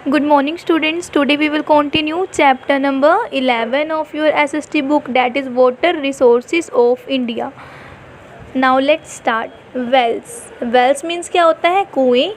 Good morning students. Today we will continue chapter number 11 of your SST book, that is Water Resources of India. Now let's start. Wells. Wells means क्या होता है? कुएं.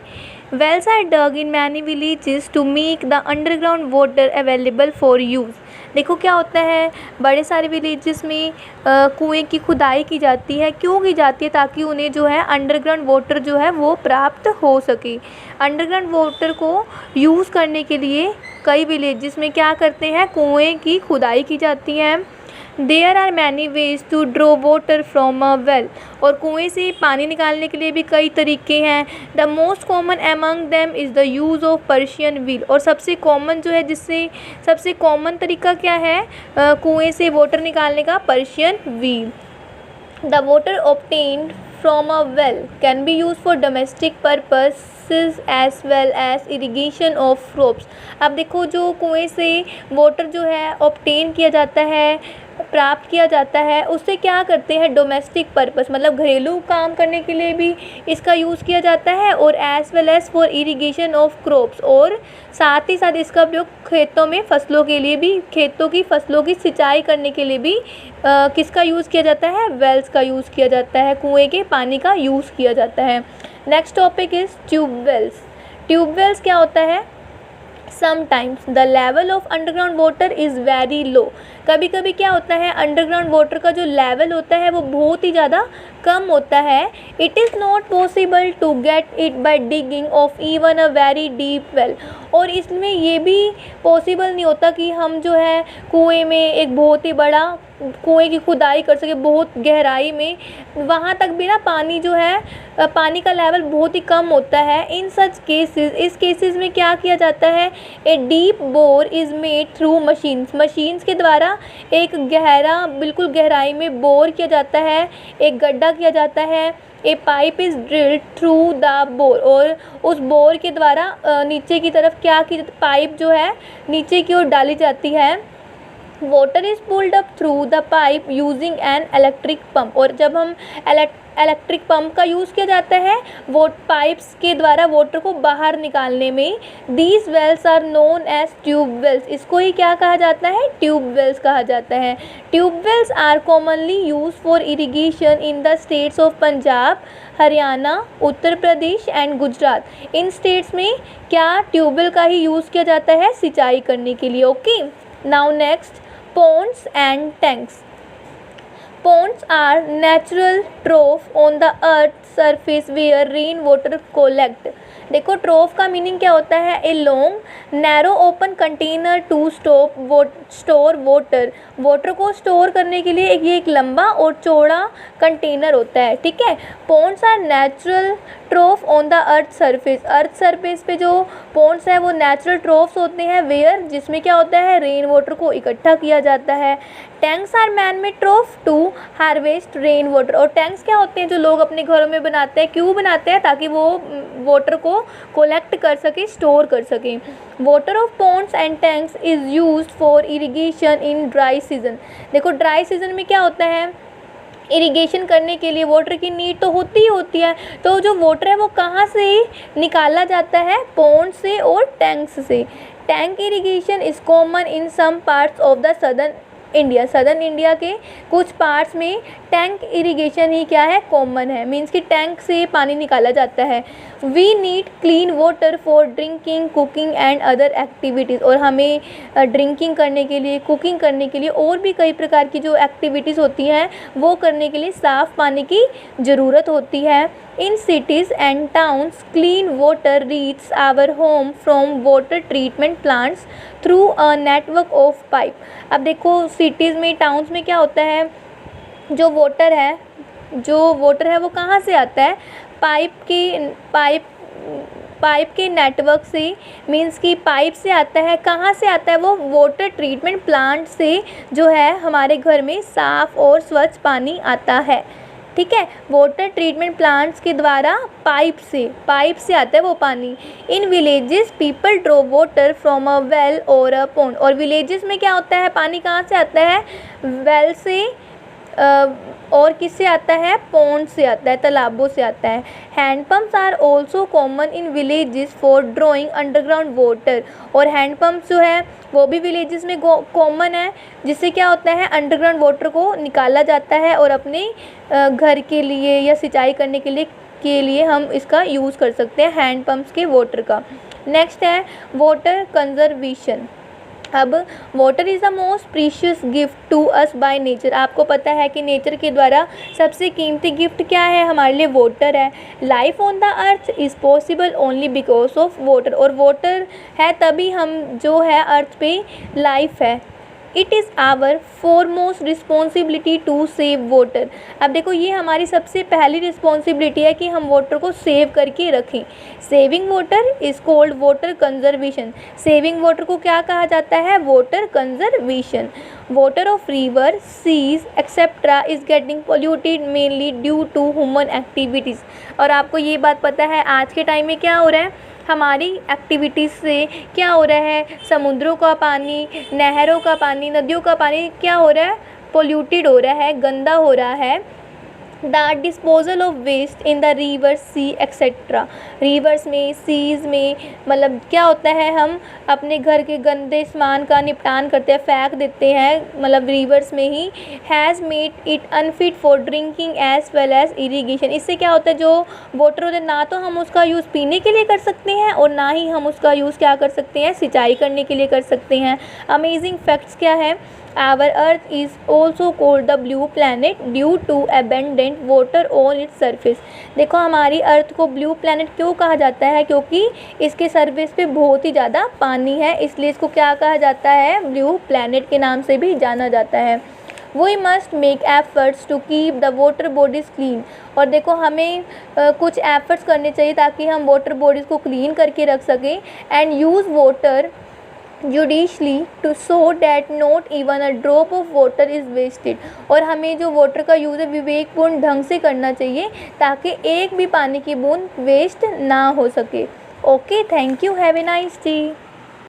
Wells are dug in many villages to make the underground water available for use. देखो क्या होता है, बड़े सारे विलेजेस में कुएं की खुदाई की जाती है. क्यों की जाती है? ताकि उन्हें जो है अंडरग्राउंड वाटर जो है वो प्राप्त हो सके. अंडरग्राउंड वाटर को यूज़ करने के लिए कई विलेजेस में क्या करते हैं, कुएं की खुदाई की जाती है. There are many ways to draw water from a well. और कुएं से पानी निकालने के लिए भी कई तरीके हैं. The most common among them is the use of Persian wheel. और सबसे कॉमन जो है, जिससे सबसे कॉमन तरीका क्या है कुएं से वाटर निकालने का? Persian wheel. The water obtained from a well can be used for domestic purposes as well as irrigation of crops. अब देखो, जो कुएं से वाटर जो है ऑब्टेन किया जाता है, प्राप्त किया जाता है, उससे क्या करते हैं? डोमेस्टिक पर्पस, मतलब घरेलू काम करने के लिए भी इसका यूज़ किया जाता है, और as well as for irrigation of crops, और साथ ही साथ इसका उपयोग खेतों में फसलों के लिए भी, खेतों की फसलों की सिंचाई करने के लिए भी किसका यूज़ किया जाता है? वेल्स का यूज़ किया जाता है, कुएं के पानी का यूज़ किया जाता है. Next topic is tube wells. Tube wells क्या होता है? Sometimes the level of underground water is very low. कभी कभी क्या होता है, अंडरग्राउंड वाटर का जो लेवल होता है वो बहुत ही ज़्यादा कम होता है. It is not possible to get it by digging of even a very deep well. और इसमें ये भी पॉसिबल नहीं होता कि हम जो है कुएं में एक बहुत ही बड़ा कुएं की खुदाई कर सके बहुत गहराई में. वहाँ तक भी ना पानी जो है, पानी का लेवल बहुत ही कम होता है. इन सच केसेस, इस केसेस में क्या किया जाता है? A deep bore is made through machines. Machines के द्वारा एक गहरा, बिल्कुल गहराई में बोर किया जाता है, एक गड्ढा किया जाता है. A pipe is drilled through the bore. और उस बोर के द्वारा नीचे की तरफ क्या की, पाइप जो है नीचे की ओर डाली जाती है. Water is pulled up through the pipe using an electric pump. और जब हम इलेक्ट्रिक पंप का यूज़ किया जाता है वो पाइप्स के द्वारा वाटर को बाहर निकालने में. These wells are known as tube wells. इसको ही क्या कहा जाता है? ट्यूब वेल्स कहा जाता है. Tube wells are commonly use for irrigation in the states of Punjab, Haryana, Uttar Pradesh and Gujarat. इन स्टेट्स में क्या ट्यूबवेल का ही यूज़ किया जाता है सिंचाई करने के लिए. Okay, now next, ponds and tanks. Ponds are natural trough on the earth's surface where rainwater collect. देखो, ट्रोफ का मीनिंग क्या होता है? A long narrow open container to store water. Water को स्टोर करने के लिए ये एक लंबा और चौड़ा कंटेनर होता है. ठीक है. Ponds are natural trough on the earth surface. Earth surface पे जो पॉन्ड्स है वो नेचुरल ट्रोफ्स होते हैं, वेयर, जिसमें क्या होता है? रेन वाटर को इकट्ठा किया जाता है. Tanks are man made trough to harvest rain water. और टैंक्स क्या होते हैं? जो लोग अपने घरों में बनाते हैं. क्यों बनाते हैं? ताकि वो वाटर को कोलेक्ट कर सके, स्टोर कर सके. Water of ponds and tanks is used for irrigation in dry season. देखो, ड्राई सीजन में क्या होता है? इरिगेशन करने के लिए वाटर की नीड तो होती ही होती है. तो जो वाटर है वो कहाँ से निकाला जाता है? पॉन्ड से और टैंक्स से. Tank irrigation is common in some parts of the southern India. Southern India के कुछ पार्ट्स में टैंक इरिगेशन ही क्या है? कॉमन है. मीन्स कि टैंक से पानी निकाला जाता है. We need clean water for drinking, cooking and other activities. और हमें ड्रिंकिंग करने के लिए, कुकिंग करने के लिए और भी कई प्रकार की जो एक्टिविटीज़ होती हैं वो करने के लिए साफ़ पानी की ज़रूरत होती है. In cities and towns clean water reach our home from water treatment plants through a network of pipe. अब देखो, सिटीज़ में, टाउन्स में क्या होता है? जो वाटर है वो कहाँ से आता है? पाइप के नेटवर्क से. मीन्स कि पाइप से आता है. कहाँ से आता है वो? वाटर ट्रीटमेंट प्लांट से जो है हमारे घर में साफ़ और स्वच्छ पानी आता है. ठीक है. वाटर ट्रीटमेंट प्लांट्स के द्वारा पाइप से आता है वो पानी. In villages people draw water from a well और अ पॉन्ड. और विलेजेस में क्या होता है? पानी कहाँ से आता है? वेल से और किससे आता है, पॉन्ड से आता है, तालाबों से आता है। Hand pumps are also common in villages for drawing underground water, और हैंड पम्प जो है वो भी विलेजेस में कॉमन है, जिससे क्या होता है, अंडरग्राउंड वाटर को निकाला जाता है और अपने घर के लिए या सिंचाई करने के लिए हम इसका यूज़ कर सकते हैं, हैंड पम्प्स के वाटर का। नेक्स्ट है वाटर कंजर्वेशन। अब water is the most precious gift to us by nature. आपको पता है कि नेचर के द्वारा सबसे कीमती गिफ्ट क्या है, हमारे लिए वाटर है। Life on the earth is possible only because of water, और वाटर है तभी हम जो है अर्थ पे लाइफ है। It is our foremost responsibility to save water. अब देखो ये हमारी सबसे पहली रिस्पॉन्सिबिलिटी है कि हम वाटर को सेव करके रखें। Saving water is called water conservation. Saving water को क्या कहा जाता है, water conservation. Water of river, seas etcetera is getting polluted mainly due to human activities. और आपको ये बात पता है आज के टाइम में क्या हो रहा है, हमारी एक्टिविटीज़ से क्या हो रहा है, समुद्रों का पानी, नहरों का पानी, नदियों का पानी क्या हो रहा है, पोल्यूटेड हो रहा है, गंदा हो रहा है। The disposal of waste in the river, sea etcetera. Rivers में, सीज़ में, मतलब क्या होता है, हम अपने घर के गंदे सामान का निपटान करते हैं, फेंक देते हैं, मतलब रिवर्स में ही। Has made it unfit for drinking as well as irrigation. इससे क्या होता है, जो वाटर होता है ना तो हम उसका यूज़ पीने के लिए कर सकते हैं और ना ही हम उसका यूज़ क्या कर सकते हैं, सिंचाई करने के लिए कर सकते हैं। अमेजिंग फैक्ट्स क्या है, Our Earth is also called the blue planet due to abundant water on its surface। देखो हमारी अर्थ को ब्लू प्लैनेट क्यों कहा जाता है, क्योंकि इसके सरफेस पे बहुत ही ज़्यादा पानी है, इसलिए इसको क्या कहा जाता है, ब्लू प्लैनेट के नाम से भी जाना जाता है। We must make efforts to keep the water bodies clean। और देखो हमें कुछ एफर्ट्स करने चाहिए ताकि हम वाटर बॉडीज़ को क्लीन करके रख सकें। And use water judiciously to so that not even a drop of water is wasted. और हमें जो वाटर का यूज़ है विवेकपूर्ण ढंग से करना चाहिए ताकि एक भी पानी की बूंद वेस्ट ना हो सके। Okay, thank you, have a nice day.